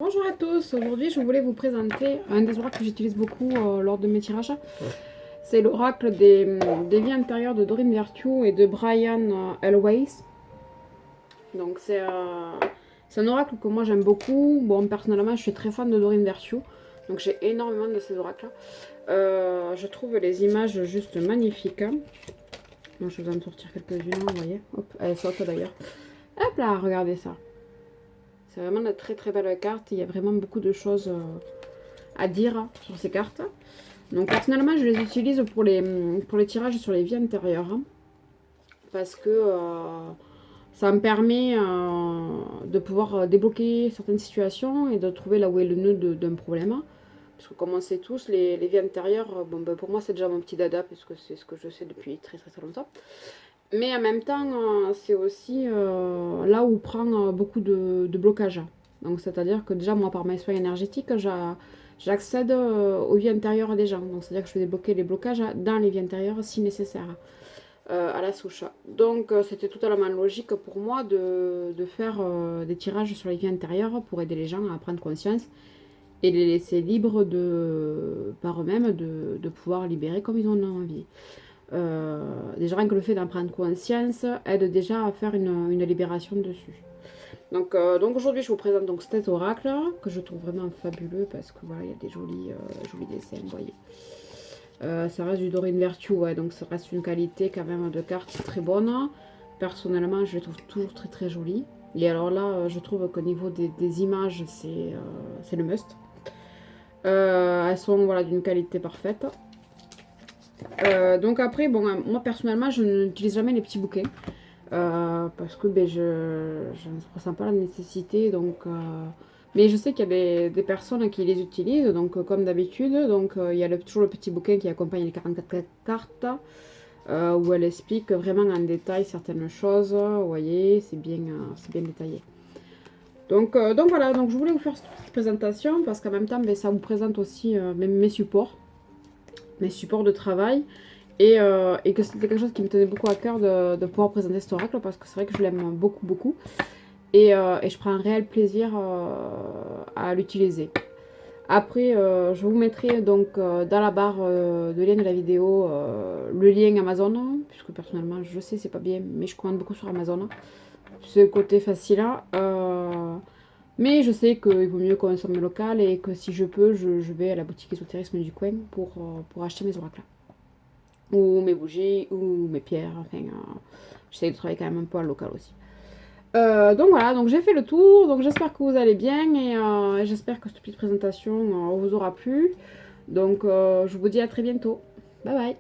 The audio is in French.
Bonjour à tous, aujourd'hui je voulais vous présenter un des oracles que j'utilise beaucoup lors de mes tirages. C'est l'oracle des vies intérieures de Doreen Virtue et de Brian Elway. Donc c'est un oracle que moi j'aime beaucoup. Bon, personnellement je suis très fan de Doreen Virtue, donc j'ai énormément de ces oracles. Je trouve les images juste magnifiques. Moi, je vais en sortir quelques-unes, vous voyez. Hop, elles sautent d'ailleurs. Hop là, regardez ça. C'est vraiment de très très belles cartes. Il y a vraiment beaucoup de choses à dire sur ces cartes. Donc personnellement, je les utilise pour les tirages sur les vies intérieures. Parce que ça me permet de pouvoir débloquer certaines situations et de trouver là où est le nœud d'un problème. Parce que comme on sait tous, les vies intérieures, bon, ben, pour moi c'est déjà mon petit dada, puisque c'est ce que je sais depuis très très très longtemps. Mais en même temps, c'est aussi là où prend beaucoup de blocage. Donc c'est-à-dire que déjà, moi, par mes soins énergétiques, j'accède aux vies intérieures des gens. Donc c'est-à-dire que je vais débloquer les blocages dans les vies intérieures si nécessaire, à la souche. Donc c'était totalement logique pour moi de faire des tirages sur les vies intérieures pour aider les gens à prendre conscience et les laisser libres par eux-mêmes de pouvoir libérer comme ils en ont envie. Déjà rien que le fait d'en prendre conscience aide déjà à faire une libération dessus. Donc aujourd'hui je vous présente donc cet oracle que je trouve vraiment fabuleux parce que voilà, il y a des jolis dessins, vous voyez. Ça reste du Doreen Virtue, ouais, donc ça reste une qualité quand même de carte très bonne. Personnellement je les trouve toujours très très jolies. Et alors là je trouve qu'au niveau des images c'est le must. Elles sont voilà, d'une qualité parfaite. Donc après, bon, moi personnellement, je n'utilise jamais les petits bouquets. Parce que ben, je ne ressens pas la nécessité. Mais je sais qu'il y a des personnes qui les utilisent, donc comme d'habitude. Donc il y a toujours le petit bouquin qui accompagne les 44 cartes, où elle explique vraiment en détail certaines choses. Vous voyez, c'est bien détaillé. Donc voilà, donc je voulais vous faire cette petite présentation parce qu'en même temps, ben, ça vous présente aussi mes supports de travail. Et que c'était quelque chose qui me tenait beaucoup à cœur de pouvoir présenter cet oracle parce que c'est vrai que je l'aime beaucoup, beaucoup. Et je prends un réel plaisir à l'utiliser. Après, je vous mettrai donc dans la barre de lien de la vidéo le lien Amazon, puisque personnellement, je sais, c'est pas bien, mais je commande beaucoup sur Amazon. C'est le côté facile. Mais je sais qu'il vaut mieux consommer local et que si je peux, je vais à la boutique ésotérisme du coin pour acheter mes oracles ou mes bougies, ou mes pierres, enfin, j'essaie de travailler quand même un peu en local aussi. Donc voilà, donc j'ai fait le tour, donc j'espère que vous allez bien, et j'espère que cette petite présentation vous aura plu. Donc je vous dis à très bientôt. Bye bye.